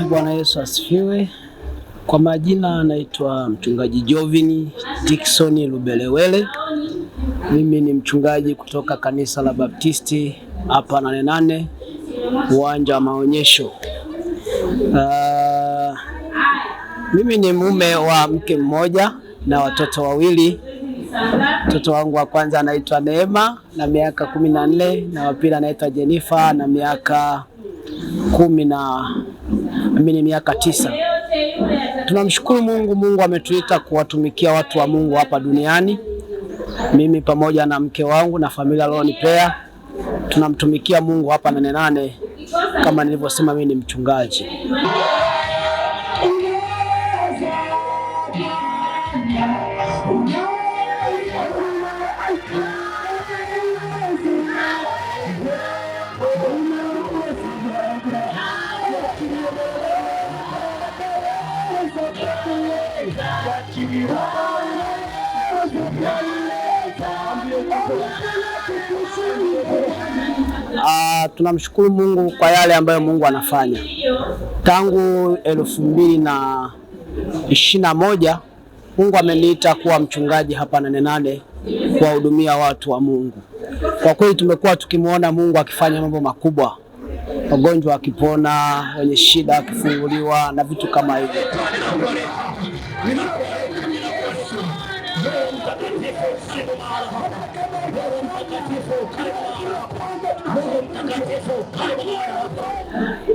Bwana Yesu asifiwe. Kwa majina anaitwa mchungaji Jovini Dickson Lubelewele. Mimi ni mchungaji kutoka kanisa la Baptisti hapa Nane Nane, uwanja wa maonyesho. Mimi ni mume wa mke mmoja na watoto wawili. Mtoto wangu wa kwanza anaitwa Neema na miaka 14 na wa pili anaitwa Jennifer na miaka 9. Tunamshukuru Mungu. Mungu ametuita kuwatumikia watu wa Mungu hapa duniani. Mimi pamoja na mke wangu na familia alionipea tunamtumikia Mungu hapa Nane Nane. Kama nilivyosema, mimi ni mchungaji. Tunamshukuru Mungu kwa yale ambayo Mungu anafanya. Tangu 2021 Mungu ameniita kuwa mchungaji hapa Nane Nane kuwahudumia watu wa Mungu. Kwa kweli tumekuwa tukimwona Mungu akifanya mambo makubwa. Wagonjwa wakipona, wenye shida wakifunguliwa na vitu kama hivyo.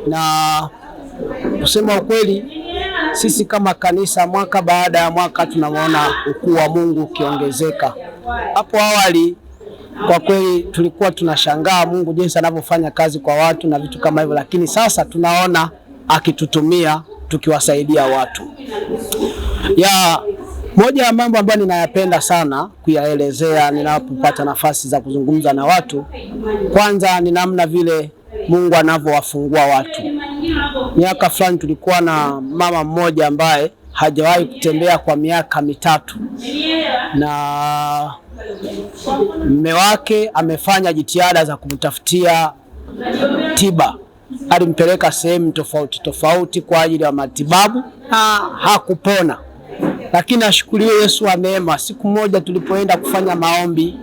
Na kusema ukweli, sisi kama kanisa mwaka baada ya mwaka tunaona ukuu wa Mungu ukiongezeka. Hapo awali kwa kweli tulikuwa tunashangaa Mungu jinsi anavyofanya kazi kwa watu na vitu kama hivyo, lakini sasa tunaona akitutumia tukiwasaidia watu. Moja ya mambo ambayo ninayapenda sana kuyaelezea ninapopata nafasi za kuzungumza na watu, kwanza ni namna vile Mungu anavyowafungua watu. Miaka fulani tulikuwa na mama mmoja ambaye hajawahi kutembea kwa miaka 3 na mume wake amefanya jitihada za kumtafutia tiba. Alimpeleka sehemu tofauti kwa ajili ya matibabu na hakupona. Lakini ashukuriwe Yesu wa neema, siku moja tulipoenda kufanya maombi,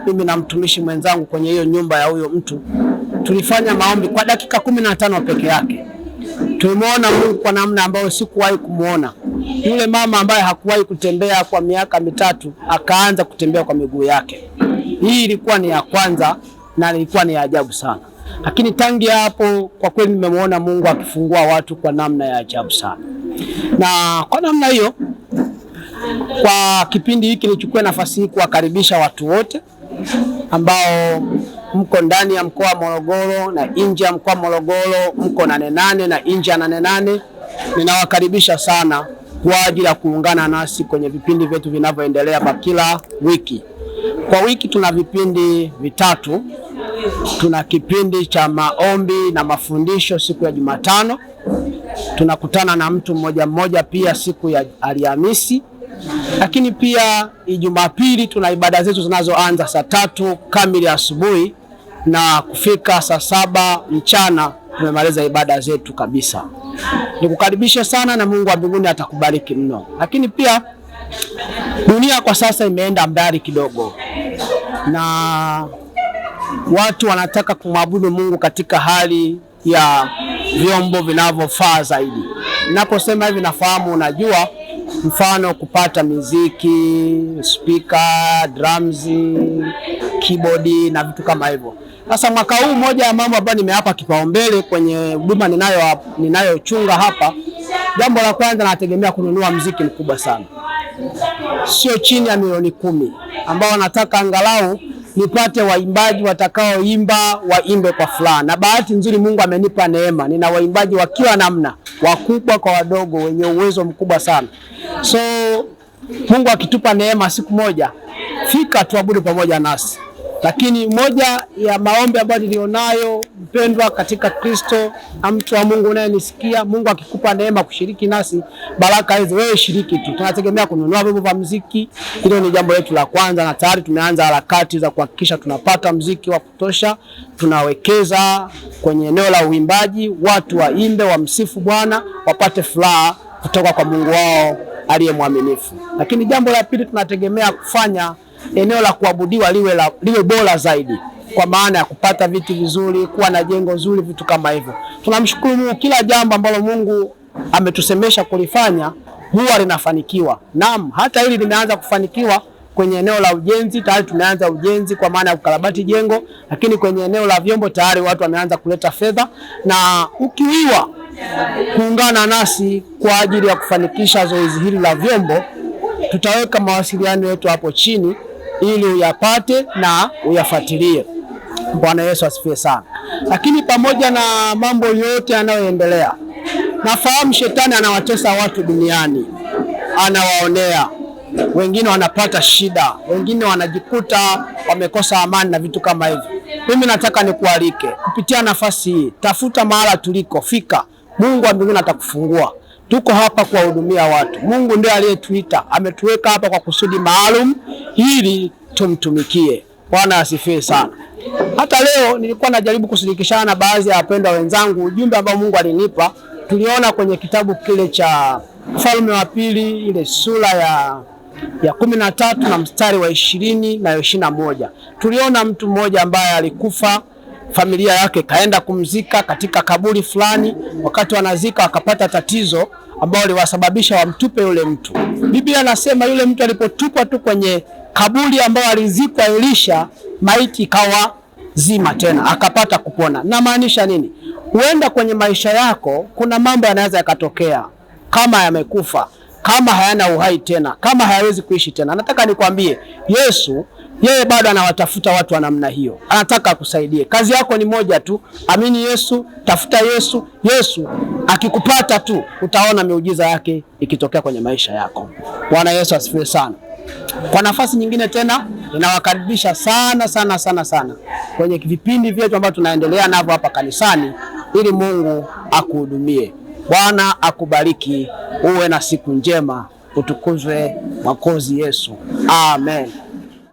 mimi na mtumishi mwenzangu kwenye hiyo nyumba ya huyo mtu, tulifanya maombi kwa dakika 15 peke yake. Tulimuona Mungu kwa namna ambayo sikuwahi kumuona. Yule mama ambaye hakuwahi kutembea kwa miaka 3 akaanza kutembea kwa miguu yake. Hii ilikuwa ni ya kwanza na ilikuwa ni ya ajabu sana. Lakini tangu hapo kwa kweli nimemuona Mungu akifungua watu kwa namna ya ajabu sana. Na kwa namna hiyo, kwa kipindi hiki nichukue nafasi hii kuwakaribisha watu wote ambao mko ndani ya mkoa wa Morogoro na nje ya mkoa wa Morogoro, mko Nane Nane na nje ya Nane Nane. Ninawakaribisha sana kwa ajili ya kuungana nasi kwenye vipindi vyetu vinavyoendelea kwa kila wiki. Kwa wiki tuna vipindi vitatu. Tuna kipindi cha maombi na mafundisho siku ya Jumatano. Tunakutana na mtu mmoja pia siku ya Alhamisi. Lakini pia Jumapili tuna ibada zetu zinazoanza saa 3 kamili asubuhi na kufika saa 7 mchana tumemaliza ibada zetu kabisa. Nikukaribisha sana na Mungu wa mbinguni atakubariki mno. Lakini pia dunia kwa sasa imeenda mbali kidogo na watu wanataka kumwabudu Mungu katika hali ya vyombo vinavyofaa zaidi. Ninaposema hivi nafahamu unajua, mfano kupata miziki, speaker, drums, keyboard na vitu kama hivyo. Sasa mwaka huu moja ya mambo ambayo nimeapa kipaumbele kwenye huduma ninayochunga hapa, jambo la kwanza nategemea kununua mziki mkubwa sana. Sio chini ya milioni 10 ambao nataka angalau nipate waimbaji watakaoimba waimbe kwa fulani. Na bahati nzuri Mungu amenipa neema. Nina waimbaji wa kila namna, wakubwa kwa wadogo, wenye uwezo mkubwa sana. So Mungu akitupa neema siku moja, fika tuabudu pamoja nasi. Lakini moja ya maombi ambayo nilionayo, mpendwa katika Kristo na mtu wa Mungu unayenisikia, Mungu akikupa neema kushiriki nasi baraka hizi, wewe shiriki tu. Tunategemea kununua vyombo vya muziki, hilo ni jambo letu la kwanza, na tayari tumeanza harakati za kuhakikisha tunapata muziki wa kutosha. Tunawekeza kwenye eneo la uimbaji, watu waimbe, wamsifu Bwana, wapate furaha kutoka kwa Mungu wao aliye mwaminifu. Lakini jambo la pili, tunategemea kufanya eneo la kuabudiwa liwe bora zaidi, kwa maana ya kupata viti vizuri, kuwa na jengo zuri, vitu kama hivyo. Tunamshukuru Mungu, kila jambo ambalo Mungu ametusemesha kulifanya huwa linafanikiwa. Naam, hata hili limeanza kufanikiwa kwenye eneo la ujenzi. Tayari tumeanza ujenzi kwa maana ya kukarabati jengo, lakini kwenye eneo la vyombo tayari watu wameanza kuleta fedha, na ukiwiwa kuungana nasi kwa ajili ya kufanikisha zoezi hili la vyombo, tutaweka mawasiliano yetu hapo chini ili uyapate na uyafuatilie. Bwana Yesu asifiwe sana. Lakini pamoja na mambo yote yanayoendelea, nafahamu shetani anawatesa watu duniani, anawaonea. Wengine wanapata shida, wengine wanajikuta wamekosa amani na vitu kama hivyo. Mimi nataka nikualike kupitia nafasi hii, tafuta mahala tuliko, fika. Mungu wa mbinguni atakufungua. Tuko hapa kuwahudumia watu. Mungu ndiye aliyetuita, ametuweka hapa kwa kusudi maalum ili tumtumikie. Bwana asifiwe sana. Hata leo nilikuwa najaribu kushirikishana na baadhi ya wapendwa wenzangu ujumbe ambao Mungu alinipa. Tuliona kwenye kitabu kile cha Wafalme wa Pili, ile sura ya 13 na mstari wa 20 na 21. Tuliona mtu mmoja ambaye alikufa, familia yake kaenda kumzika katika kaburi fulani. Wakati wanazika wakapata tatizo ambao liwasababisha wamtupe yule mtu. Biblia nasema yule mtu alipotupwa tu kwenye kaburi ambao alizikwa Elisha, maiti ikawa zima tena, akapata kupona. Na maanisha nini? Huenda kwenye maisha yako kuna mambo yanaweza yakatokea, kama yamekufa, kama hayana uhai tena, kama hayawezi kuishi tena. Nataka nikwambie, Yesu yeye bado anawatafuta watu wa namna hiyo. Anataka akusaidie. Kazi yako ni moja tu, amini Yesu, tafuta Yesu. Yesu akikupata tu utaona miujiza yake ikitokea kwenye maisha yako. Bwana Yesu asifiwe sana. Kwa nafasi nyingine tena ninawakaribisha sana kwenye vipindi vyetu ambavyo tunaendelea navyo hapa kanisani, ili Mungu akuhudumie. Bwana akubariki, uwe na siku njema, utukuzwe Mwokozi Yesu. Amen.